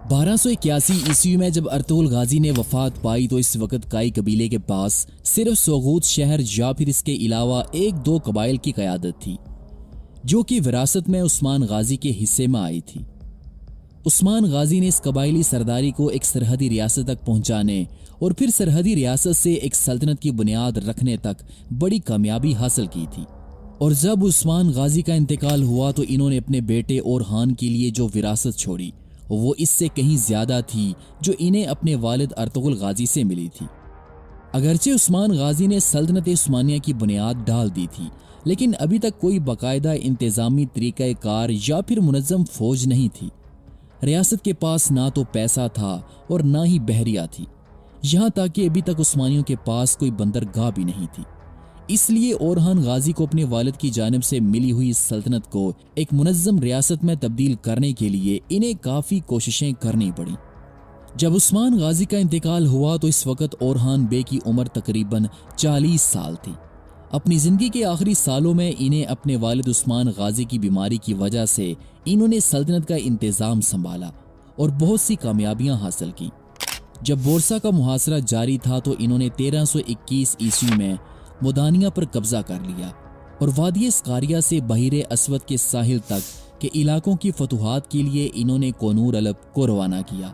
1281 عیسوی میں جب ارطغرل غازی نے وفات پائی تو اس وقت کائی قبیلے کے پاس صرف سوغوت شہر یا پھر اس کے علاوہ ایک دو قبائل کی قیادت تھی جو کہ وراثت میں عثمان غازی کے حصے میں آئی تھی۔ عثمان غازی نے اس قبائلی سرداری کو ایک سرحدی ریاست تک پہنچانے اور پھر سرحدی ریاست سے ایک سلطنت کی بنیاد رکھنے تک بڑی کامیابی حاصل کی تھی، اور جب عثمان غازی کا انتقال ہوا تو انہوں نے اپنے بیٹے اورحان کے لیے جو وراثت چھوڑی وہ اس سے کہیں زیادہ تھی جو انہیں اپنے والد ارطغرل غازی سے ملی تھی۔ اگرچہ عثمان غازی نے سلطنت عثمانیہ کی بنیاد ڈال دی تھی، لیکن ابھی تک کوئی باقاعدہ انتظامی طریقہ کار یا پھر منظم فوج نہیں تھی۔ ریاست کے پاس نہ تو پیسہ تھا اور نہ ہی بحریہ تھی، یہاں تک کہ ابھی تک عثمانیوں کے پاس کوئی بندرگاہ بھی نہیں تھی۔ اس لیے اورحان غازی کو اپنے والد کی جانب سے ملی ہوئی سلطنت کو ایک منظم ریاست میں تبدیل کرنے کے لیے انہیں کافی کوششیں کرنی پڑیں۔ جب عثمان غازی کا انتقال ہوا تو اس وقت اورحان بے کی عمر تقریباً 40 سال تھی۔ اپنی زندگی کے آخری سالوں میں انہیں اپنے والد عثمان غازی کی بیماری کی وجہ سے انہوں نے سلطنت کا انتظام سنبھالا اور بہت سی کامیابیاں حاصل کی۔ جب بورسا کا محاصرہ جاری تھا تو انہوں نے 1321 عیسوی میں مدانیہ پر قبضہ کر لیا اور وادی اسقاریہ سے بحیر اسود کے ساحل تک کے علاقوں کی فتوحات کے لیے انہوں نے کونور الب کو روانہ کیا،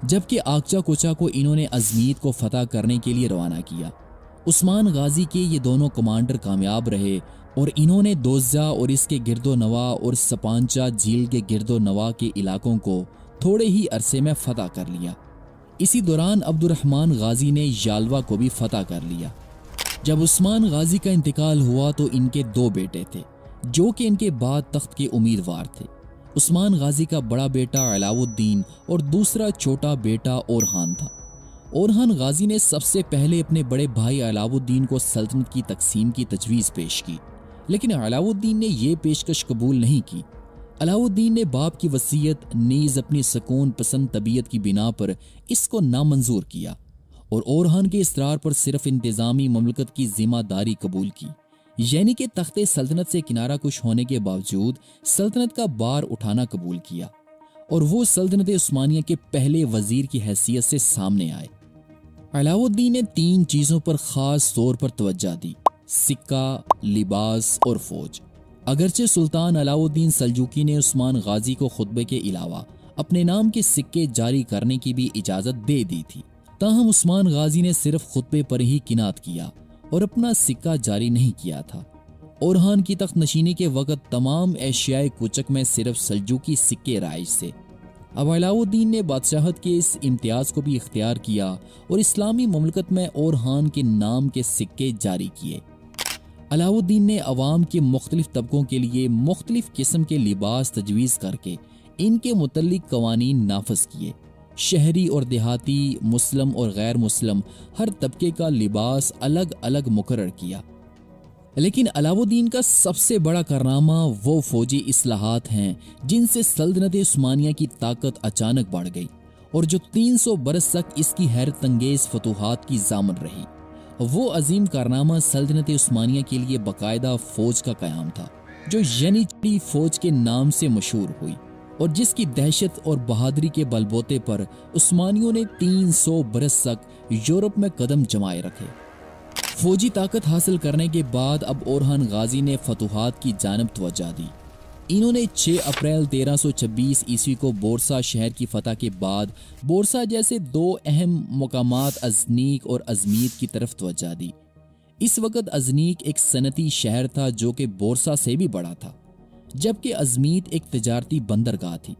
جبکہ آکچا کوچا کو انہوں نے ازمیت کو فتح کرنے کے لیے روانہ کیا۔ عثمان غازی کے یہ دونوں کمانڈر کامیاب رہے اور انہوں نے دوزہ اور اس کے گرد و نواح اور سپانچا جھیل کے گرد و نواح کے علاقوں کو تھوڑے ہی عرصے میں فتح کر لیا۔ اسی دوران عبد الرحمن غازی نے یالوا کو بھی فتح کر لیا۔ جب عثمان غازی کا انتقال ہوا تو ان کے دو بیٹے تھے جو کہ ان کے بعد تخت کے امیدوار تھے۔ عثمان غازی کا بڑا بیٹا علاؤ الدین اور دوسرا چھوٹا بیٹا اورحان تھا۔ اورحان غازی نے سب سے پہلے اپنے بڑے بھائی علاؤ الدین کو سلطنت کی تقسیم کی تجویز پیش کی، لیکن علاؤ الدین نے یہ پیشکش قبول نہیں کی۔ علاؤ الدین نے باپ کی وصیت نیز اپنی سکون پسند طبیعت کی بنا پر اس کو نامنظور کیا اور اورحان کے اصرار پر صرف انتظامی مملکت کی ذمہ داری قبول کی، یعنی کہ تخت سلطنت سے کنارہ کش ہونے کے باوجود سلطنت کا بار اٹھانا قبول کیا، اور وہ سلطنت عثمانیہ کے پہلے وزیر کی حیثیت سے سامنے آئے۔ علاؤ الدین نے 3 چیزوں پر خاص طور پر توجہ دی: سکہ، لباس اور فوج۔ اگرچہ سلطان علاؤ الدین سلجوقی نے عثمان غازی کو خطبے کے علاوہ اپنے نام کے سکے جاری کرنے کی بھی اجازت دے دی تھی، تاہم عثمان غازی نے صرف خطبے پر ہی قناعت کیا اور اپنا سکہ جاری نہیں کیا تھا۔ اورحان کی تخت نشینی کے وقت تمام ایشیائے کوچک میں صرف سلجوقی سکے رائج تھے۔ اب علاؤ الدین نے بادشاہت کے اس امتیاز کو بھی اختیار کیا اور اسلامی مملکت میں اورحان کے نام کے سکے جاری کیے۔ علاؤ الدین نے عوام کے مختلف طبقوں کے لیے مختلف قسم کے لباس تجویز کر کے ان کے متعلق قوانین نافذ کیے۔ شہری اور دیہاتی، مسلم اور غیر مسلم ہر طبقے کا لباس الگ الگ مقرر کیا۔ لیکن علاؤ الدین کا سب سے بڑا کارنامہ وہ فوجی اصلاحات ہیں جن سے سلطنت عثمانیہ کی طاقت اچانک بڑھ گئی اور جو 300 برس تک اس کی حیرت انگیز فتوحات کی ضامن رہی۔ وہ عظیم کارنامہ سلطنت عثمانیہ کے لیے باقاعدہ فوج کا قیام تھا جو ینیچی فوج کے نام سے مشہور ہوئی اور جس کی دہشت اور بہادری کے بلبوتے پر عثمانیوں نے 300 برس تک یورپ میں قدم جمائے رکھے۔ فوجی طاقت حاصل کرنے کے بعد اب اورحان غازی نے فتوحات کی جانب توجہ دی۔ انہوں نے 6 اپریل 1326 عیسوی کو بورسا شہر کی فتح کے بعد بورسا جیسے 2 اہم مقامات ازنیک اور ازمیت کی طرف توجہ دی۔ اس وقت ازنیک ایک صنعتی شہر تھا جو کہ بورسا سے بھی بڑا تھا، جبکہ ازمیت ایک تجارتی بندرگاہ تھی۔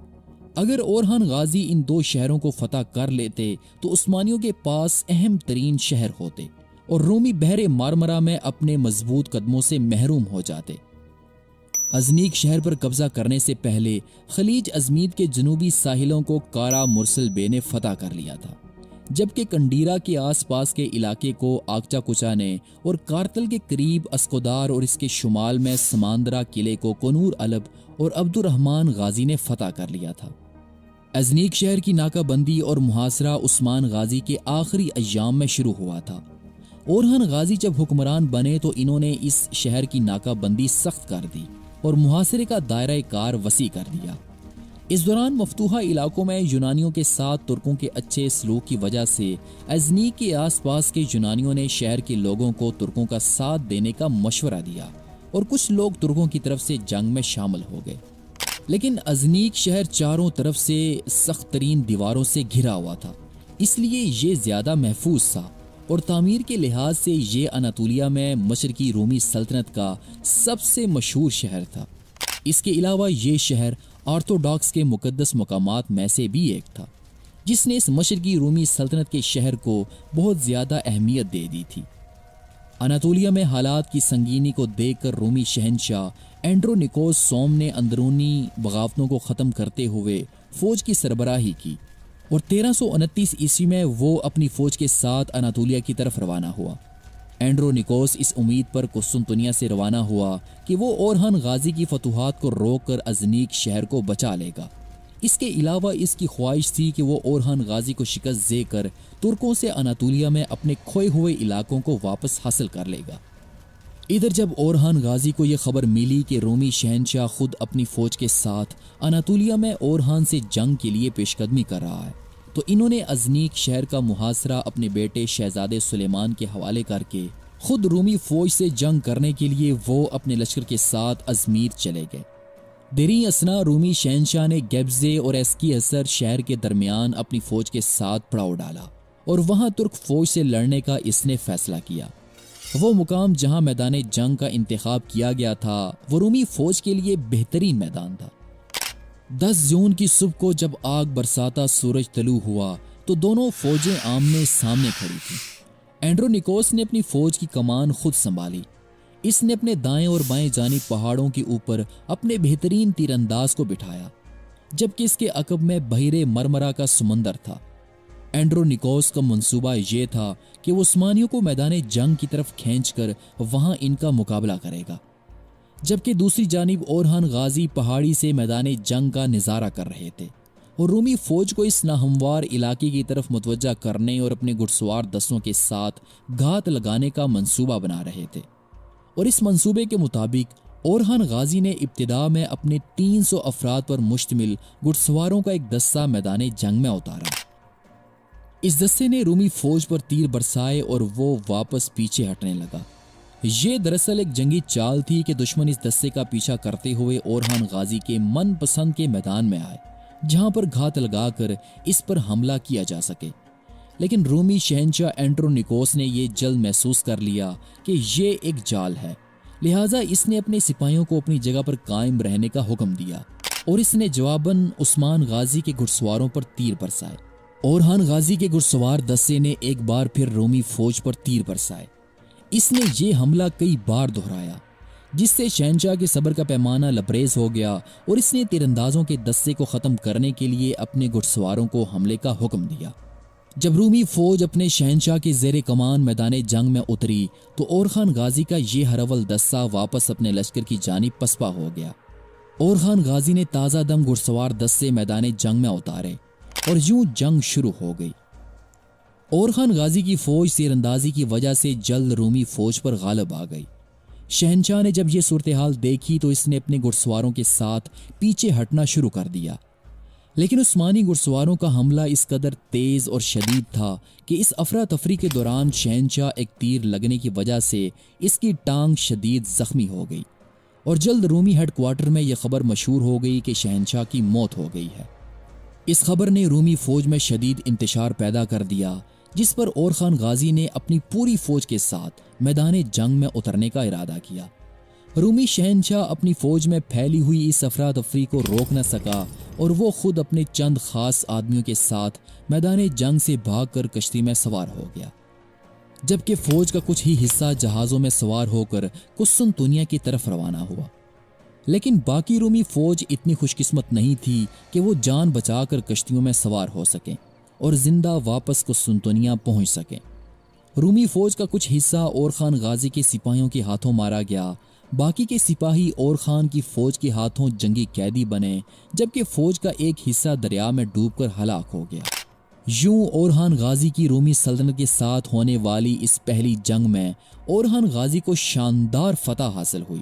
اگر اورحان غازی ان 2 شہروں کو فتح کر لیتے تو عثمانیوں کے پاس اہم ترین شہر ہوتے اور رومی بحر مارمرا میں اپنے مضبوط قدموں سے محروم ہو جاتے۔ ازنیک شہر پر قبضہ کرنے سے پہلے خلیج ازمیت کے جنوبی ساحلوں کو کارا مرسل بے نے فتح کر لیا تھا، جبکہ کنڈیرا کے آس پاس کے علاقے کو آکچا کوچا نے اور کارتل کے قریب اسکودار اور اس کے شمال میں سماندرا قلعے کو کونور الب اور عبد الرحمن غازی نے فتح کر لیا تھا۔ ازنیک شہر کی ناکہ بندی اور محاصرہ عثمان غازی کے آخری ایام میں شروع ہوا تھا۔ اورحان غازی جب حکمران بنے تو انہوں نے اس شہر کی ناکہ بندی سخت کر دی اور محاصرے کا دائرہ کار وسیع کر دیا۔ اس دوران مفتوحہ علاقوں میں یونانیوں کے ساتھ ترکوں کے اچھے سلوک کی وجہ سے ازنیک کے آس پاس کے یونانیوں نے شہر کے لوگوں کو ترکوں کا ساتھ دینے کا مشورہ دیا اور کچھ لوگ ترکوں کی طرف سے جنگ میں شامل ہو گئے۔ لیکن ازنیک شہر چاروں طرف سے سخت ترین دیواروں سے گھرا ہوا تھا، اس لیے یہ زیادہ محفوظ تھا اور تعمیر کے لحاظ سے یہ اناطولیہ میں مشرقی رومی سلطنت کا سب سے مشہور شہر تھا۔ اس کے علاوہ یہ شہر آرتھوڈاکس کے مقدس مقامات میں سے بھی ایک تھا، جس نے اس مشرقی رومی سلطنت کے شہر کو بہت زیادہ اہمیت دے دی تھی۔ اناطولیہ میں حالات کی سنگینی کو دیکھ کر رومی شہنشاہ اینڈرونیکوس سوم نے اندرونی بغاوتوں کو ختم کرتے ہوئے فوج کی سربراہی کی اور 1329 عیسوی میں وہ اپنی فوج کے ساتھ اناطولیہ کی طرف روانہ ہوا۔ اینڈرونیکوس اس امید پر قسطنطنیہ سے روانہ ہوا کہ وہ اورہان غازی کی فتوحات کو روک کر ازنیک شہر کو بچا لے گا۔ اس کے علاوہ اس کی خواہش تھی کہ وہ اورہان غازی کو شکست دے کر ترکوں سے اناطولیہ میں اپنے کھوئے ہوئے علاقوں کو واپس حاصل کر لے گا۔ ادھر جب اورہان غازی کو یہ خبر ملی کہ رومی شہنشاہ خود اپنی فوج کے ساتھ اناطولیہ میں اورہان سے جنگ کے لیے پیش قدمی کر رہا ہے، تو انہوں نے ازنیک شہر کا محاصرہ اپنے بیٹے شہزادے سلیمان کے حوالے کر کے خود رومی فوج سے جنگ کرنے کے لیے وہ اپنے لشکر کے ساتھ ازمیر چلے گئے۔ دیری اثنا رومی شہنشاہ نے گیبزے اور ایسکی اثر شہر کے درمیان اپنی فوج کے ساتھ پڑاؤ ڈالا اور وہاں ترک فوج سے لڑنے کا اس نے فیصلہ کیا۔ وہ مقام جہاں میدان جنگ کا انتخاب کیا گیا تھا وہ رومی فوج کے لیے بہترین میدان تھا۔ 10 جون کی صبح کو جب آگ برساتا سورج طلوع ہوا تو دونوں فوجیں آمنے سامنے کھڑی تھیں۔ اینڈرونیکوس نے اپنی فوج کی کمان خود سنبھالی۔ اس نے اپنے دائیں اور بائیں جانب پہاڑوں کے اوپر اپنے بہترین تیر انداز کو بٹھایا، جبکہ اس کے عقب میں بحیرہ مرمرا کا سمندر تھا۔ اینڈرونیکوس کا منصوبہ یہ تھا کہ وہ عثمانیوں کو میدان جنگ کی طرف کھینچ کر وہاں ان کا مقابلہ کرے گا، جبکہ دوسری جانب اورہان غازی پہاڑی سے میدان جنگ کا نظارہ کر رہے تھے اور رومی فوج کو اس ناہموار علاقے کی طرف متوجہ کرنے اور اپنے گھڑسوار دستوں کے ساتھ گھات لگانے کا منصوبہ بنا رہے تھے۔ اور اس منصوبے کے مطابق اورہان غازی نے ابتدا میں اپنے 300 افراد پر مشتمل گھڑسواروں کا ایک دستہ میدان جنگ میں اتارا۔ اس دستے نے رومی فوج پر تیر برسائے اور وہ واپس پیچھے ہٹنے لگا۔ یہ دراصل ایک جنگی چال تھی کہ دشمن اس دستے کا پیچھا کرتے ہوئے اورہان غازی کے من پسند کے میدان میں آئے، جہاں پر گھات لگا کر اس پر حملہ کیا جا سکے۔ لیکن رومی شہنشاہ اینڈرونیکوس نے یہ جلد محسوس کر لیا کہ یہ ایک جال ہے، لہٰذا اس نے اپنے سپاہیوں کو اپنی جگہ پر قائم رہنے کا حکم دیا اور اس نے جواباً عثمان غازی کے گھڑسواروں پر تیر برسائے۔ اورہان غازی کے گھڑسوار دستے نے ایک بار پھر رومی فوج پر تیر برسائے۔ اس نے یہ حملہ کئی بار دہرایا، جس سے شہنشاہ کے صبر کا پیمانہ لبریز ہو گیا اور اس نے تیراندازوں کے دستے کو ختم کرنے کے لیے اپنے گھڑسواروں کو حملے کا حکم دیا۔ جب رومی فوج اپنے شہنشاہ کے زیر کمان میدان جنگ میں اتری تو اورخان غازی کا یہ ہرول دستہ واپس اپنے لشکر کی جانب پسپا ہو گیا۔ اورخان غازی نے تازہ دم گھڑسوار دستے میدان جنگ میں اتارے اور یوں جنگ شروع ہو گئی۔ اورخان غازی کی فوج تیر اندازی کی وجہ سے جلد رومی فوج پر غالب آ گئی۔ شہنشاہ نے جب یہ صورتحال دیکھی تو اس نے اپنے گھڑسواروں کے ساتھ پیچھے ہٹنا شروع کر دیا، لیکن عثمانی گھڑسواروں کا حملہ اس قدر تیز اور شدید تھا کہ اس افراتفری کے دوران شہنشاہ ایک تیر لگنے کی وجہ سے اس کی ٹانگ شدید زخمی ہو گئی اور جلد رومی ہیڈ کوارٹر میں یہ خبر مشہور ہو گئی کہ شہنشاہ کی موت ہو گئی ہے۔ اس خبر نے رومی فوج میں شدید انتشار پیدا کر دیا، جس پر اورخان غازی نے اپنی پوری فوج کے ساتھ میدان جنگ میں اترنے کا ارادہ کیا۔ رومی شہنشاہ اپنی فوج میں پھیلی ہوئی اس افراتفری کو روک نہ سکا اور وہ خود اپنے چند خاص آدمیوں کے ساتھ میدان جنگ سے بھاگ کر کشتی میں سوار ہو گیا، جبکہ فوج کا کچھ ہی حصہ جہازوں میں سوار ہو کر قسطنطنیہ کی طرف روانہ ہوا۔ لیکن باقی رومی فوج اتنی خوش قسمت نہیں تھی کہ وہ جان بچا کر کشتیوں میں سوار ہو سکیں اور زندہ واپس قسطنطنیہ پہنچ سکیں۔ رومی فوج کا کچھ حصہ اورخان غازی کے سپاہیوں کے ہاتھوں مارا گیا، باقی کے سپاہی اورخان کی فوج کے ہاتھوں جنگی قیدی بنے، جبکہ فوج کا ایک حصہ دریا میں ڈوب کر ہلاک ہو گیا۔ یوں اورخان غازی کی رومی سلطنت کے ساتھ ہونے والی اس پہلی جنگ میں اورخان غازی کو شاندار فتح حاصل ہوئی۔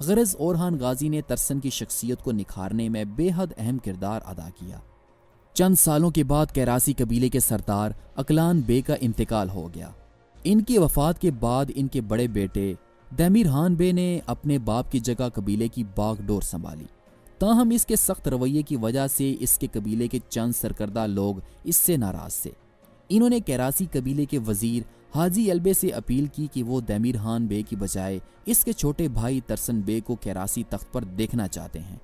غرض اورحان غازی نے ترسن کی شخصیت کو نکھارنے میں بے حد اہم کردار ادا کیا۔ چند سالوں کے بعد کیراسی قبیلے کے سردار اکلان بے کا انتقال ہو گیا۔ ان کی وفات کے بعد ان کے بڑے بیٹے دیمیرحان بے نے اپنے باپ کی جگہ قبیلے کی باغ ڈور سنبھالی، تاہم اس کے سخت رویے کی وجہ سے اس کے قبیلے کے چند سرکردہ لوگ اس سے ناراض تھے۔ انہوں نے کیراسی قبیلے کے وزیر حاجی البے سے اپیل کی کہ وہ دیمیرحان بے کی بجائے اس کے چھوٹے بھائی ترسن بے کو کیراسی تخت پر دیکھنا چاہتے ہیں۔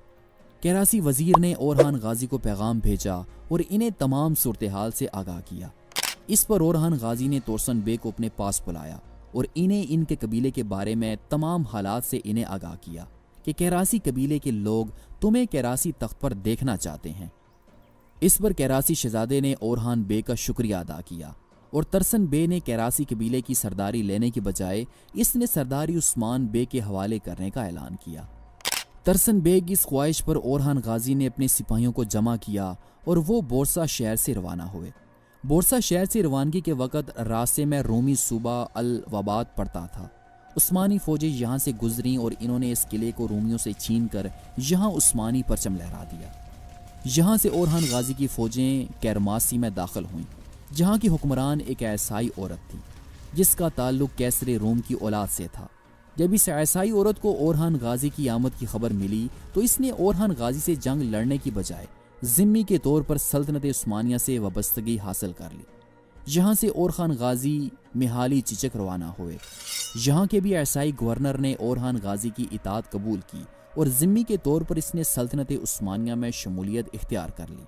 کیراسی وزیر نے اورحان غازی کو پیغام بھیجا اور انہیں تمام صورتحال سے آگاہ کیا۔ اس پر اورحان غازی نے تورسن بے کو اپنے پاس بلایا اور انہیں ان کے قبیلے کے بارے میں تمام حالات سے انہیں آگاہ کیا کہ کیراسی قبیلے کے لوگ تمہیں کیراسی تخت پر دیکھنا چاہتے ہیں۔ اس پر کیراسی شہزادے نے اورحان بے کا شکریہ ادا کیا اور ترسن بے نے کیراسی قبیلے کی سرداری لینے کے بجائے اس نے سرداری عثمان بے کے حوالے کرنے کا اعلان کیا۔ ترسن بے کی اس خواہش پر اورحان غازی نے اپنے سپاہیوں کو جمع کیا اور وہ بورسا شہر سے روانہ ہوئے۔ بورسا شہر سے روانگی کے وقت راستے میں رومی صوبہ الوباد پڑتا تھا۔ عثمانی فوجیں یہاں سے گزریں اور انہوں نے اس قلعے کو رومیوں سے چھین کر یہاں عثمانی پرچم لہرا دیا۔ یہاں سے اورحان غازی کی فوجیں کیرماسی میں داخل ہوئیں، جہاں کی حکمران ایک عیسائی عورت تھی جس کا تعلق کیسر روم کی اولاد سے تھا۔ جب اس عیسائی عورت کو اورحان غازی کی آمد کی خبر ملی تو اس نے اورحان غازی سے جنگ لڑنے کی بجائے ذمی کے طور پر سلطنت عثمانیہ سے وابستگی حاصل کر لی۔ یہاں سے اورحان غازی میہالی چچک روانہ ہوئے۔ یہاں کے بھی عیسائی گورنر نے اورحان غازی کی اطاعت قبول کی اور ذمی کے طور پر اس نے سلطنت عثمانیہ میں شمولیت اختیار کر لی۔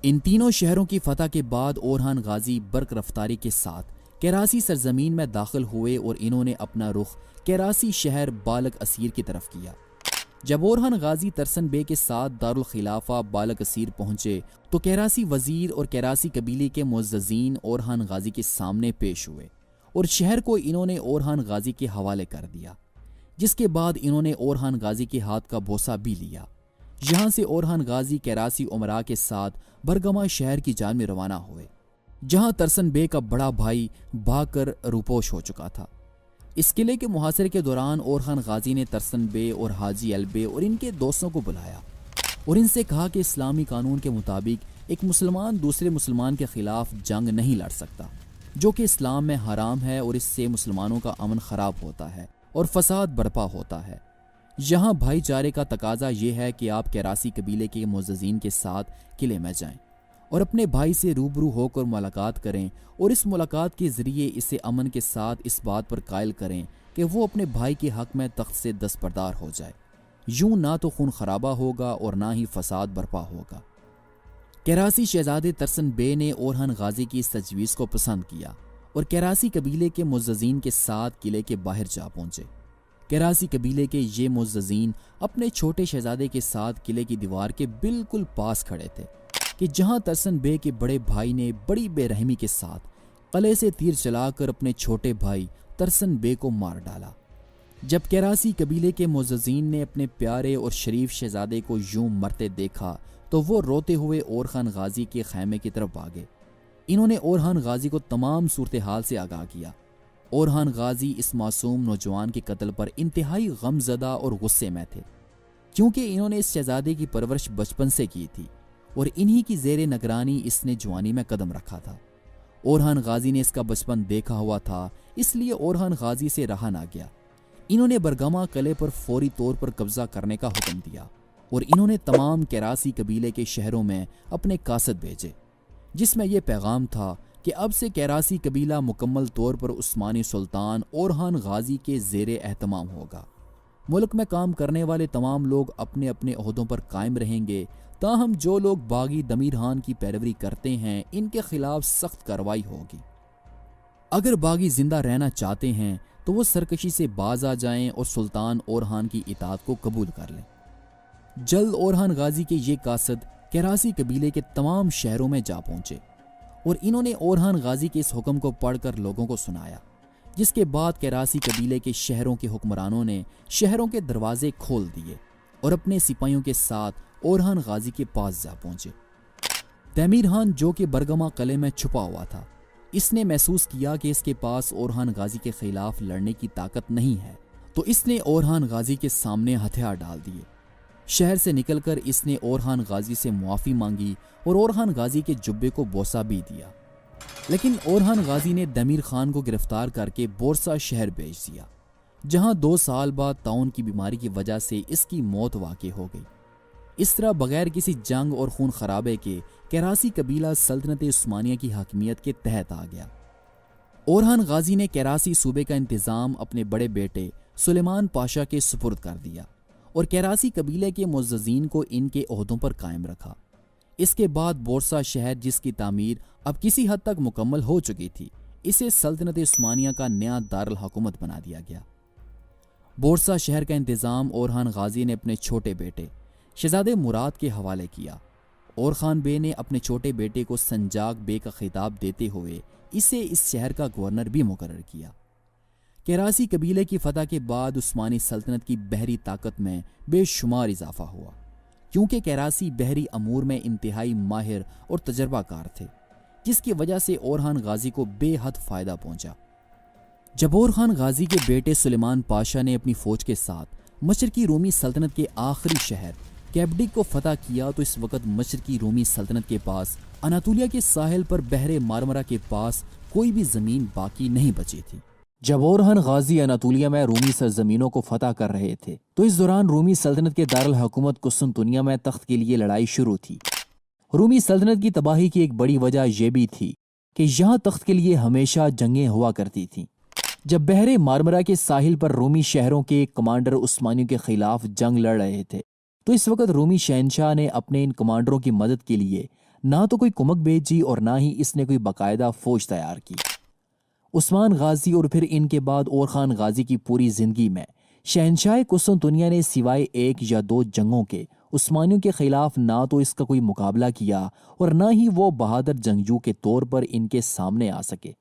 ان تینوں شہروں کی فتح کے بعد اورحان غازی برق رفتاری کے ساتھ کیراسی سرزمین میں داخل ہوئے اور انہوں نے اپنا رخ کیراسی شہر بالک اسیر کی طرف کیا۔ جب اورحان غازی ترسن بے کے ساتھ دارالخلافہ بالک اسیر پہنچے تو کیراسی وزیر اور کیراسی قبیلے کے معززین اورحان غازی کے سامنے پیش ہوئے اور شہر کو انہوں نے اورحان غازی کے حوالے کر دیا، جس کے بعد انہوں نے اورحان غازی کے ہاتھ کا بوسہ بھی لیا۔ یہاں سے اورحان غازی کیراسی امراء کے ساتھ برگما شہر کی جانب روانہ ہوئے، جہاں ترسن بے کا بڑا بھائی بھاگ کر روپوش ہو چکا تھا۔ اس قلعے کے محاصرے کے دوران اورحان غازی نے ترسن بے اور حاجی البے اور ان کے دوستوں کو بلایا اور ان سے کہا کہ اسلامی قانون کے مطابق ایک مسلمان دوسرے مسلمان کے خلاف جنگ نہیں لڑ سکتا، جو کہ اسلام میں حرام ہے، اور اس سے مسلمانوں کا امن خراب ہوتا ہے اور فساد برپا ہوتا ہے۔ یہاں بھائی چارے کا تقاضا یہ ہے کہ آپ کیراسی قبیلے کے معززین کے ساتھ قلعے میں جائیں اور اپنے بھائی سے روبرو ہو کر ملاقات کریں اور اس ملاقات کے ذریعے اسے امن کے ساتھ اس بات پر قائل کریں کہ وہ اپنے بھائی کے حق میں تخت سے دستبردار ہو جائے۔ یوں نہ تو خون خرابہ ہوگا اور نہ ہی فساد برپا ہوگا۔ کیراسی شہزادے ترسن بے نے اورحان غازی کی اس تجویز کو پسند کیا اور کیراسی قبیلے کے معززین کے ساتھ قلعے کے باہر جا پہنچے۔ کیراسی قبیلے کے یہ معززین اپنے چھوٹے شہزادے کے ساتھ قلعے کی دیوار کے بالکل پاس کھڑے تھے کہ جہاں ترسن بے کے بڑے بھائی نے بڑی بے رحمی کے ساتھ قلعے سے تیر چلا کر اپنے چھوٹے بھائی ترسن بے کو مار ڈالا۔ جب کیراسی قبیلے کے معززین نے اپنے پیارے اور شریف شہزادے کو یوں مرتے دیکھا تو وہ روتے ہوئے اورحان غازی کے خیمے کی طرف بھاگے۔ انہوں نے اورحان غازی کو تمام صورتحال سے آگاہ کیا۔ اورحان غازی اس معصوم نوجوان کے قتل پر انتہائی غم زدہ اور غصے میں تھے، کیونکہ انہوں نے اس شہزادے کی پرورش بچپن سے کی تھی اور انہی کی زیر نگرانی اس نے جوانی میں قدم رکھا تھا۔ اورحان غازی نے اس کا بچپن دیکھا ہوا تھا، اس لیے اورحان غازی سے رہا نہ گیا۔ انہوں نے برگما قلعے پر فوری طور پر قبضہ کرنے کا حکم دیا اور انہوں نے تمام کیراسی قبیلے کے شہروں میں اپنے قاصد بھیجے، جس میں یہ پیغام تھا کہ اب سے کیراسی قبیلہ مکمل طور پر عثمانی سلطان اورحان غازی کے زیر اہتمام ہوگا۔ ملک میں کام کرنے والے تمام لوگ اپنے اپنے عہدوں پر قائم رہیں گے، تاہم جو لوگ باغی دیمیرحان کی پیروی کرتے ہیں ان کے خلاف سخت کارروائی ہوگی۔ اگر باغی زندہ رہنا چاہتے ہیں تو وہ سرکشی سے باز آ جائیں اور سلطان اورحان کی اطاعت کو قبول کر لیں۔ جلد اورحان غازی کے یہ قاصد کیراسی قبیلے کے تمام شہروں میں جا پہنچے اور انہوں نے اورحان غازی کے اس حکم کو پڑھ کر لوگوں کو سنایا، جس کے بعد کیراسی قبیلے کے شہروں کے حکمرانوں نے شہروں کے دروازے کھول دیے اور اپنے سپاہیوں کے ساتھ اورحان غازی کے پاس جا پہنچے۔ دیمیرحان جو کہ برگما قلعے میں چھپا ہوا تھا، اس نے محسوس کیا کہ اس کے پاس اورحان غازی کے خلاف لڑنے کی طاقت نہیں ہے تو اس نے اورحان غازی کے سامنے ہتھیار ڈال دیے۔ شہر سے نکل کر اس نے اورحان غازی سے معافی مانگی اور اورحان غازی کے جبے کو بوسہ بھی دیا، لیکن اورحان غازی نے دمیر خان کو گرفتار کر کے بورسا شہر بھیج دیا، جہاں 2 سال بعد طاعون کی بیماری کی وجہ سے اس کی موت واقع ہو گئی۔ اس طرح بغیر کسی جنگ اور خون خرابے کے کیراسی قبیلہ سلطنت عثمانیہ کی حاکمیت کے تحت آ گیا۔ اورحان غازی نے کیراسی صوبے کا انتظام اپنے بڑے بیٹے سلیمان پاشا کے سپرد کر دیا اور کیراسی قبیلے کے معززین کو ان کے عہدوں پر قائم رکھا۔ اس کے بعد بورسا شہر، جس کی تعمیر اب کسی حد تک مکمل ہو چکی تھی، اسے سلطنت عثمانیہ کا نیا دارالحکومت بنا دیا گیا۔ بورسا شہر کا انتظام اورحان غازی نے اپنے چھوٹے بیٹے شہزادے مراد کے حوالے کیا۔ اورخان بے نے اپنے چھوٹے بیٹے کو سنجاق بے کا خطاب دیتے ہوئے اسے اس شہر کا گورنر بھی مقرر کیا۔ کیراسی قبیلے کی فتح کے بعد عثمانی سلطنت کی بحری طاقت میں بے شمار اضافہ ہوا، کیونکہ کیراسی بحری امور میں انتہائی ماہر اور تجربہ کار تھے، جس کی وجہ سے اورحان غازی کو بے حد فائدہ پہنچا۔ جب اورخان غازی کے بیٹے سلیمان پاشا نے اپنی فوج کے ساتھ مشرقی رومی سلطنت کے آخری شہر کیپڈک کو فتح کیا تو اس وقت مشرقی رومی سلطنت کے پاس اناطولیہ کے ساحل پر بحر مارمرا کے پاس کوئی بھی زمین باقی نہیں بچی تھی۔ جب اورحان غازی اناطولیہ میں رومی سرزمینوں کو فتح کر رہے تھے تو اس دوران رومی سلطنت کے دارالحکومت قسطنطنیہ میں تخت کے لیے لڑائی شروع تھی۔ رومی سلطنت کی تباہی کی ایک بڑی وجہ یہ بھی تھی کہ یہاں تخت کے لیے ہمیشہ جنگیں ہوا کرتی تھیں۔ جب بحر مارمرا کے ساحل پر رومی شہروں کے کمانڈر عثمانیوں کے خلاف جنگ لڑ رہے تھے تو اس وقت رومی شہنشاہ نے اپنے ان کمانڈروں کی مدد کے لیے نہ تو کوئی کمک بھیجی اور نہ ہی اس نے کوئی باقاعدہ فوج تیار کی۔ عثمان غازی اور پھر ان کے بعد اورخان غازی کی پوری زندگی میں شہنشاہ قسطنطنیہ نے سوائے 1 یا 2 جنگوں کے عثمانیوں کے خلاف نہ تو اس کا کوئی مقابلہ کیا اور نہ ہی وہ بہادر جنگجو کے طور پر ان کے سامنے آ سکے۔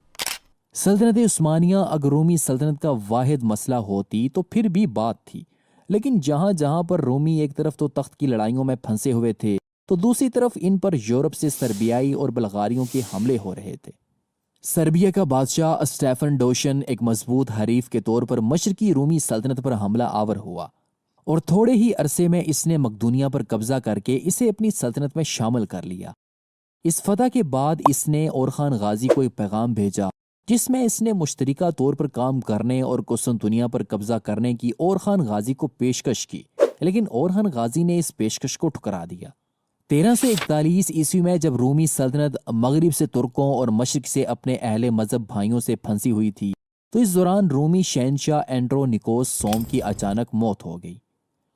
سلطنت عثمانیہ اگر رومی سلطنت کا واحد مسئلہ ہوتی تو پھر بھی بات تھی، لیکن جہاں جہاں پر رومی ایک طرف تو تخت کی لڑائیوں میں پھنسے ہوئے تھے تو دوسری طرف ان پر یورپ سے سربیائی اور بلغاریوں کے حملے ہو رہے تھے۔ سربیا کا بادشاہ اسٹیفن ڈوشن ایک مضبوط حریف کے طور پر مشرقی رومی سلطنت پر حملہ آور ہوا اور تھوڑے ہی عرصے میں اس نے مقدونیہ پر قبضہ کر کے اسے اپنی سلطنت میں شامل کر لیا۔ اس فتح کے بعد اس نے اورخان غازی کو ایک پیغام بھیجا جس میں اس نے مشترکہ طور پر کام کرنے اور قسطنطنیہ پر قبضہ کرنے کی اورخان غازی کو پیشکش کی، لیکن اورخان غازی نے اس پیشکش کو ٹھکرا دیا۔ 1341 عیسوی میں جب رومی سلطنت مغرب سے ترکوں اور مشرق سے اپنے اہل مذہب بھائیوں سے پھنسی ہوئی تھی تو اس دوران رومی شہنشاہ اینڈرونیکوس سوم کی اچانک موت ہو گئی۔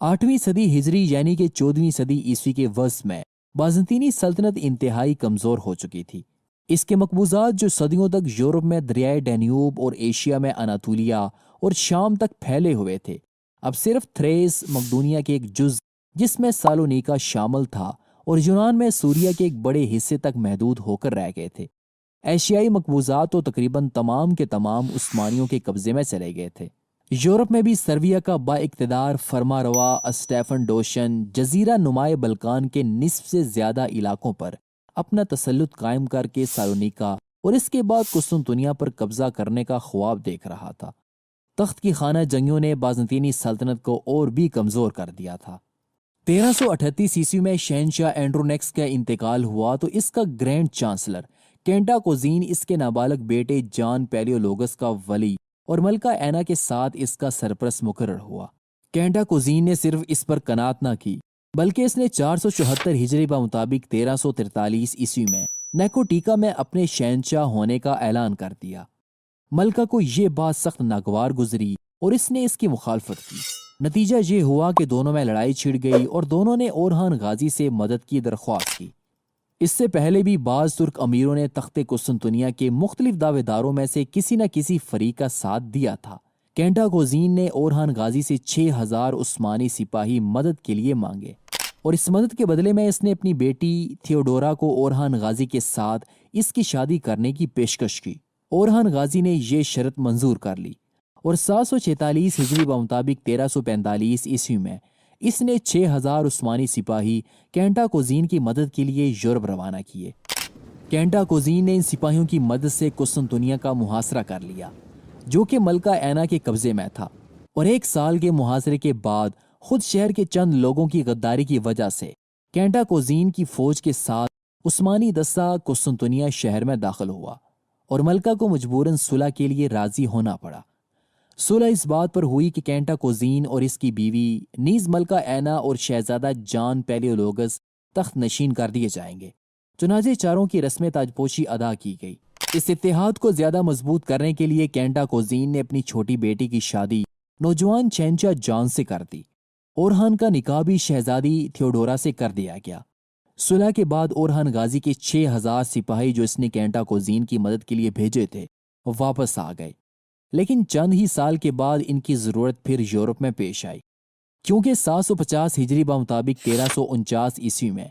8ویں صدی ہجری یعنی کہ 14ویں صدی عیسوی کے وسط میں بازنطینی سلطنت انتہائی کمزور ہو چکی تھی۔ اس کے مقبوضات جو صدیوں تک یورپ میں دریائے ڈینیوب اور ایشیا میں اناطولیہ اور شام تک پھیلے ہوئے تھے، اب صرف تھریس مقدونیہ کے ایک جز جس میں سالونیکا شامل تھا اور یونان میں سوریا کے ایک بڑے حصے تک محدود ہو کر رہ گئے تھے۔ ایشیائی مقبوضات تو تقریباً تمام کے تمام عثمانیوں کے قبضے میں چلے گئے تھے۔ یورپ میں بھی سرویا کا با اقتدار فرما روا اسٹیفن ڈوشن جزیرہ نمائے بلکان کے نصف سے زیادہ علاقوں پر اپنا تسلط قائم کر کے سالونیکا اور اس کے بعد قسطنطنیہ پر قبضہ کرنے کا خواب دیکھ رہا تھا۔ تخت کی خانہ جنگیوں نے بازنطینی سلطنت کو اور بھی کمزور کر دیا تھا۔ 1338 عیسوی میں شہنشاہ اینڈرونیکس کا انتقال ہوا تو اس کا گرینڈ چانسلر کینٹا کوزین اس کے نابالغ بیٹے جان پیلیولوگس کا ولی اور ملکہ اینا کے ساتھ اس کا سرپرست مقرر ہوا۔ کینٹا کوزین نے صرف اس پر قناعت نہ کی بلکہ اس نے 474 ہجری کے مطابق 1343 عیسوی میں نیکوٹیکا میں اپنے شہنشاہ ہونے کا اعلان کر دیا۔ ملکہ کو یہ بات سخت ناگوار گزری اور اس نے اس کی مخالفت کی۔ نتیجہ یہ ہوا کہ دونوں میں لڑائی چھڑ گئی اور دونوں نے اورحان غازی سے مدد کی درخواست کی۔ اس سے پہلے بھی بعض ترک امیروں نے تخت قسطنطنیہ کے مختلف دعوے داروں میں سے کسی نہ کسی فریق کا ساتھ دیا تھا۔ کینٹا کوزین نے اورحان غازی سے 6000 عثمانی سپاہی مدد کے لیے مانگے اور اس مدد کے بدلے میں اس نے اپنی بیٹی تھیوڈورا کو اورحان غازی کے ساتھ اس کی شادی کرنے کی پیشکش کی۔ اورحان غازی نے یہ شرط منظور کر لی اور 746 ہجری کے مطابق 1345 عیسوی میں اس نے 6000 عثمانی سپاہی کینٹا کوزین کی مدد کے لیے یورپ روانہ کیے۔ کینٹا کوزین نے ان سپاہیوں کی مدد سے قسطنطنیہ کا محاصرہ کر لیا جو کہ ملکہ اینا کے قبضے میں تھا۔ اور 1 سال کے محاصرے کے بعد خود شہر کے چند لوگوں کی غداری کی وجہ سے کینٹا کوزین کی فوج کے ساتھ عثمانی دستہ قسطنطنیہ شہر میں داخل ہوا اور ملکہ کو مجبوراً صلح کے لیے راضی ہونا پڑا۔ صلح اس بات پر ہوئی کہ کینٹا کوزین اور اس کی بیوی نیز ملکہ اینا اور شہزادہ جان پیلیولوگس تخت نشین کر دیے جائیں گے۔ چنانچہ چاروں کی رسم تاجپوشی ادا کی گئی۔ اس اتحاد کو زیادہ مضبوط کرنے کے لیے کینٹا کوزین نے اپنی چھوٹی بیٹی کی شادی نوجوان شہنشاہ جان سے کر دی۔ اورہان کا نکاح بھی شہزادی تھیوڈورا سے کر دیا گیا۔ صلح کے بعد اورہان غازی کے 6000 سپاہی جو اس نے کینٹا کوزین کی مدد کے لیے بھیجے تھے واپس آ گئے، لیکن چند ہی سال کے بعد ان کی ضرورت پھر یورپ میں پیش آئی، کیونکہ 750 ہجری بمطابق 1349 عیسوی میں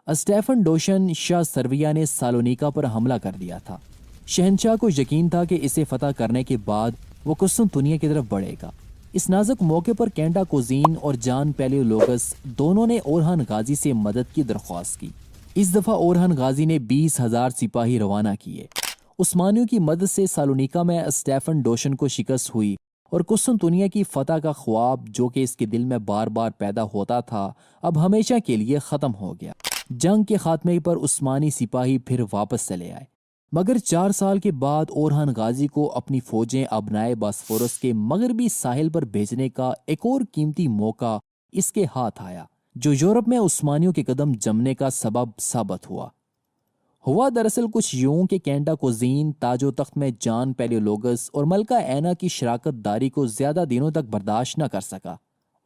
اسٹیفن ڈوشن شاہ سرویا نے سالونیکا پر حملہ کر دیا تھا۔ شہنشاہ کو یقین تھا کہ اسے فتح کرنے کے بعد وہ قسطنطنیہ کی طرف بڑھے گا۔ اس نازک موقع پر کینٹا کوزین اور جان پیلیولوگس دونوں نے اورہان غازی سے مدد کی درخواست کی۔ اس دفعہ اورہان غازی نے 20,000 سپاہی روانہ کیے۔ عثمانیوں کی مدد سے سالونیکا میں اسٹیفن ڈوشن کو شکست ہوئی اور قسطنطنیہ کی فتح کا خواب جو کہ اس کے دل میں بار بار پیدا ہوتا تھا اب ہمیشہ کے لیے ختم ہو گیا۔ جنگ کے خاتمے پر عثمانی سپاہی پھر واپس چلے آئے، مگر 4 سال کے بعد اورہان غازی کو اپنی فوجیں ابنائے باسفورس کے مغربی ساحل پر بھیجنے کا ایک اور قیمتی موقع اس کے ہاتھ آیا، جو یورپ میں عثمانیوں کے قدم جمنے کا سبب ثابت ہوا دراصل کچھ یوں کہ کینٹا کوزین تاج و تخت میں جان پیلیولوگس اور ملکہ اینا کی شراکت داری کو زیادہ دنوں تک برداشت نہ کر سکا،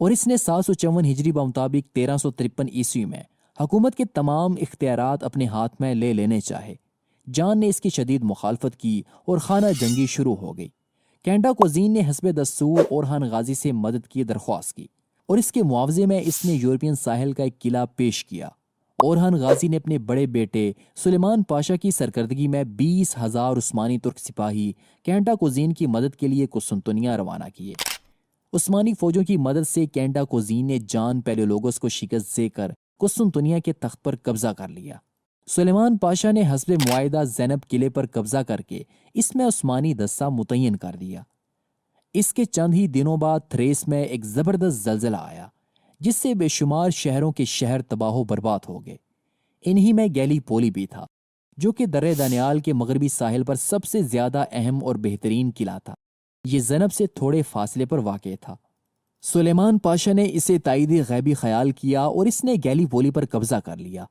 اور اس نے 754 ہجری بمطابق 1353 عیسوی میں حکومت کے تمام اختیارات اپنے ہاتھ میں لے لینے چاہے۔ جان نے اس کی شدید مخالفت کی اور خانہ جنگی شروع ہو گئی۔ کینٹا کوزین نے حسب دستور اورہان غازی سے مدد کی درخواست کی اور اس کے معاوضے میں اس نے یورپین ساحل کا ایک قلعہ پیش کیا۔ اورہان غازی نے اپنے بڑے بیٹے سلیمان پاشا کی سرکردگی میں 20,000 عثمانی ترک سپاہی کینٹا کوزین کی مدد کے لیے قسطنطنیہ روانہ کیے۔ عثمانی فوجوں کی مدد سے کینٹا کوزین نے جان پیلیولوگس کو شکست دے کر قسطنطنیہ کے تخت پر قبضہ کر لیا۔ سلیمان پاشا نے حسب معاہدہ زینب قلعے پر قبضہ کر کے اس میں عثمانی دستہ متعین کر دیا۔ اس کے چند ہی دنوں بعد تھریس میں ایک زبردست زلزلہ آیا جس سے بے شمار شہروں کے شہر تباہ و برباد ہو گئے۔ انہی میں گیلی پولی بھی تھا، جو کہ درِ دانیال کے مغربی ساحل پر سب سے زیادہ اہم اور بہترین قلعہ تھا۔ یہ زینب سے تھوڑے فاصلے پر واقع تھا۔ سلیمان پاشا نے اسے تائیدی غیبی خیال کیا اور اس نے گیلی پولی پر قبضہ کر لیا۔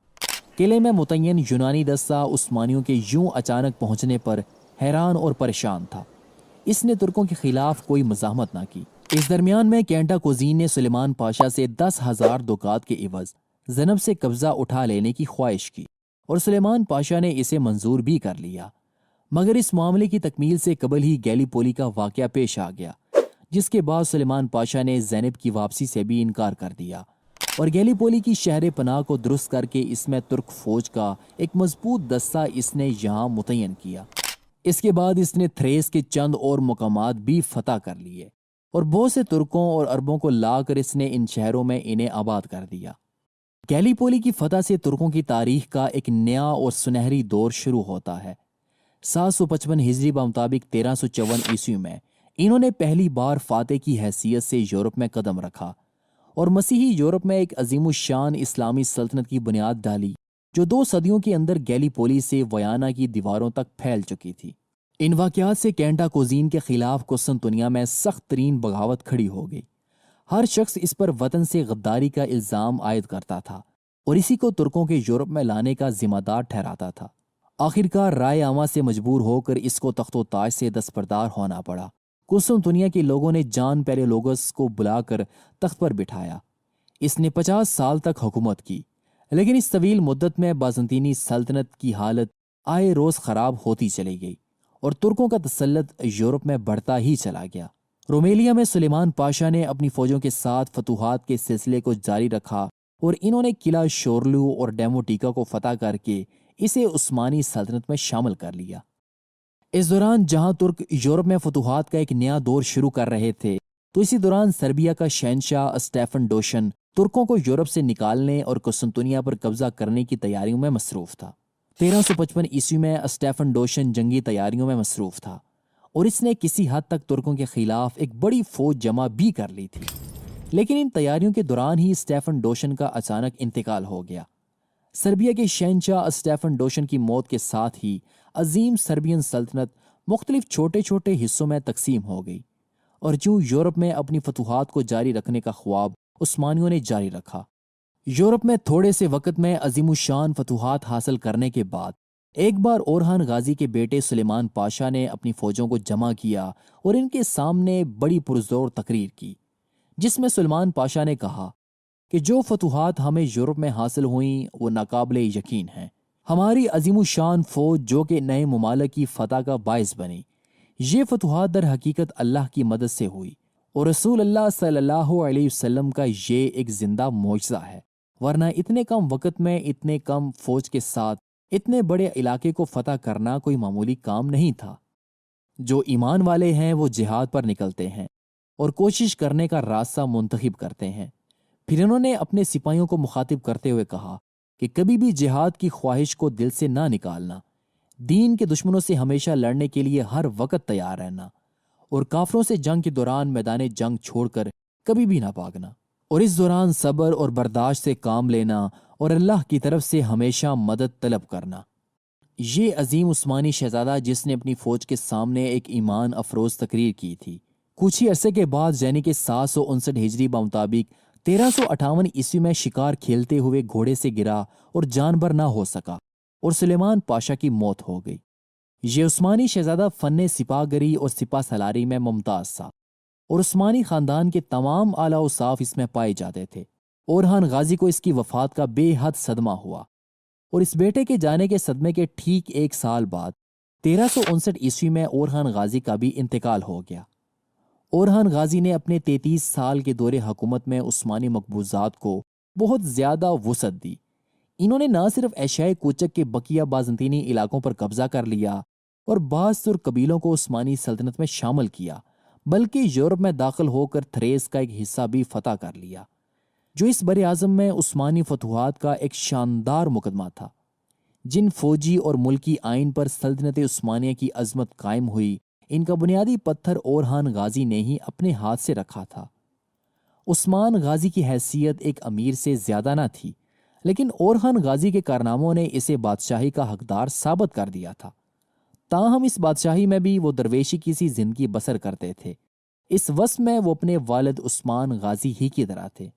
قلعے میں متعین یونانی دستہ عثمانیوں کے یوں اچانک پہنچنے پر حیران اور پریشان تھا۔ اس نے ترکوں کے خلاف کوئی مزاحمت نہ کی۔ اس درمیان میں کینٹا کوزین نے سلیمان پاشا سے 10,000 دکات کے عوض زینب سے قبضہ اٹھا لینے کی خواہش کی اور سلیمان پاشا نے اسے منظور بھی کر لیا، مگر اس معاملے کی تکمیل سے قبل ہی گیلی پولی کا واقعہ پیش آ گیا، جس کے بعد سلیمان پاشا نے زینب کی واپسی سے بھی انکار کر دیا اور گیلی پولی کی شہر پناہ کو درست کر کے اس میں ترک فوج کا ایک مضبوط دستہ اس نے یہاں متعین کیا۔ اس کے بعد اس نے تھریس کے چند اور مقامات بھی فتح کر لیے اور بہت سے ترکوں اور عربوں کو لا کر اس نے ان شہروں میں انہیں آباد کر دیا۔ گیلی پولی کی فتح سے ترکوں کی تاریخ کا ایک نیا اور سنہری دور شروع ہوتا ہے۔ 755 ہجری بمطابق 1354 عیسوی میں انہوں نے پہلی بار فاتح کی حیثیت سے یورپ میں قدم رکھا اور مسیحی یورپ میں ایک عظیم الشان اسلامی سلطنت کی بنیاد ڈالی جو 2 صدیوں کے اندر گیلی پولی سے ویانا کی دیواروں تک پھیل چکی تھی۔ ان واقعات سے کینٹا کوزین کے خلاف قسطنطنیہ میں سخت ترین بغاوت کھڑی ہو گئی۔ ہر شخص اس پر وطن سے غداری کا الزام عائد کرتا تھا اور اسی کو ترکوں کے یورپ میں لانے کا ذمہ دار ٹھہراتا تھا۔ آخرکار رائے عامہ سے مجبور ہو کر اس کو تخت و تاج سے دستبردار ہونا پڑا۔ قسطنطنیہ کے لوگوں نے جان پیلیولوگس کو بلا کر تخت پر بٹھایا۔ اس نے 50 سال تک حکومت کی، لیکن اس طویل مدت میں بازنطینی سلطنت کی حالت آئے روز خراب ہوتی چلی گئی اور ترکوں کا تسلط یورپ میں بڑھتا ہی چلا گیا۔ رومیلیا میں سلیمان پاشا نے اپنی فوجوں کے ساتھ فتوحات کے سلسلے کو جاری رکھا اور انہوں نے قلعہ شورلو اور ڈیموٹیکا کو فتح کر کے اسے عثمانی سلطنت میں شامل کر لیا۔ اس دوران جہاں ترک یورپ میں فتوحات کا ایک نیا دور شروع کر رہے تھے، تو اسی دوران سربیا کا شہنشاہ اسٹیفن ڈوشن ترکوں کو یورپ سے نکالنے اور قسطنطنیہ پر قبضہ کرنے کی تیاریوں میں مصروف تھا۔ 1355 عیسوی میں اسٹیفن ڈوشن جنگی تیاریوں میں مصروف تھا اور اس نے کسی حد تک ترکوں کے خلاف ایک بڑی فوج جمع بھی کر لی تھی۔ لیکن ان تیاریوں کے دوران ہی اسٹیفن ڈوشن کا اچانک انتقال ہو گیا۔ سربیا کے شہنشاہ اسٹیفن ڈوشن کی موت کے ساتھ ہی عظیم سربین سلطنت مختلف چھوٹے چھوٹے حصوں میں تقسیم ہو گئی، اور جو یورپ میں اپنی فتوحات کو جاری رکھنے کا خواب عثمانیوں نے جاری رکھا۔ یورپ میں تھوڑے سے وقت میں عظیم الشان فتوحات حاصل کرنے کے بعد ایک بار اورہان غازی کے بیٹے سلیمان پاشا نے اپنی فوجوں کو جمع کیا اور ان کے سامنے بڑی پرزور تقریر کی، جس میں سلیمان پاشا نے کہا کہ جو فتوحات ہمیں یورپ میں حاصل ہوئیں وہ ناقابل یقین ہیں۔ ہماری عظیم الشان فوج جو کہ نئے ممالک کی فتح کا باعث بنی، یہ فتوحات در حقیقت اللہ کی مدد سے ہوئی، اور رسول اللہ صلی اللہ علیہ وسلم کا یہ ایک زندہ معجزہ ہے، ورنہ اتنے کم وقت میں اتنے کم فوج کے ساتھ اتنے بڑے علاقے کو فتح کرنا کوئی معمولی کام نہیں تھا۔ جو ایمان والے ہیں وہ جہاد پر نکلتے ہیں اور کوشش کرنے کا راستہ منتخب کرتے ہیں۔ پھر انہوں نے اپنے سپاہیوں کو مخاطب کرتے ہوئے کہا کہ کبھی بھی جہاد کی خواہش کو دل سے نہ نکالنا، دین کے دشمنوں سے ہمیشہ لڑنے کے لیے ہر وقت تیار رہنا، اور کافروں سے جنگ کے دوران میدان جنگ چھوڑ کر کبھی بھی نہ بھاگنا، اور اس دوران صبر اور برداشت سے کام لینا اور اللہ کی طرف سے ہمیشہ مدد طلب کرنا۔ یہ عظیم عثمانی شہزادہ جس نے اپنی فوج کے سامنے ایک ایمان افروز تقریر کی تھی، کچھ ہی عرصے کے بعد یعنی کہ 759 ہجری بمطابق 1358 عیسوی میں شکار کھیلتے ہوئے گھوڑے سے گرا اور جان بر نہ ہو سکا، اور سلیمان پاشا کی موت ہو گئی۔ یہ عثمانی شہزادہ فن سپاہ گری اور سپہ سالاری میں ممتاز تھا، اور عثمانی خاندان کے تمام اعلیٰ اوصاف اس میں پائے جاتے تھے۔ اورہان غازی کو اس کی وفات کا بے حد صدمہ ہوا، اور اس بیٹے کے جانے کے صدمے کے ٹھیک ایک سال بعد 1359 عیسوی میں اورہان غازی کا بھی انتقال ہو گیا۔ اورہان غازی نے اپنے 33 سال کے دور حکومت میں عثمانی مقبوضات کو بہت زیادہ وسعت دی۔ انہوں نے نہ صرف ایشیائے کوچک کے بقیہ بازنطینی علاقوں پر قبضہ کر لیا اور بعض تر قبیلوں کو عثمانی سلطنت میں شامل کیا، بلکہ یورپ میں داخل ہو کر تھریس کا ایک حصہ بھی فتح کر لیا، جو اس بر اعظم میں عثمانی فتوحات کا ایک شاندار مقدمہ تھا۔ جن فوجی اور ملکی آئین پر سلطنت عثمانیہ کی عظمت قائم ہوئی، ان کا بنیادی پتھر اورہان غازی نے ہی اپنے ہاتھ سے رکھا تھا۔ عثمان غازی کی حیثیت ایک امیر سے زیادہ نہ تھی، لیکن اورہان غازی کے کارناموں نے اسے بادشاہی کا حقدار ثابت کر دیا تھا۔ تاہم اس بادشاہی میں بھی وہ درویشی کی سی زندگی بسر کرتے تھے۔ اس وصف میں وہ اپنے والد عثمان غازی ہی کی طرح تھے۔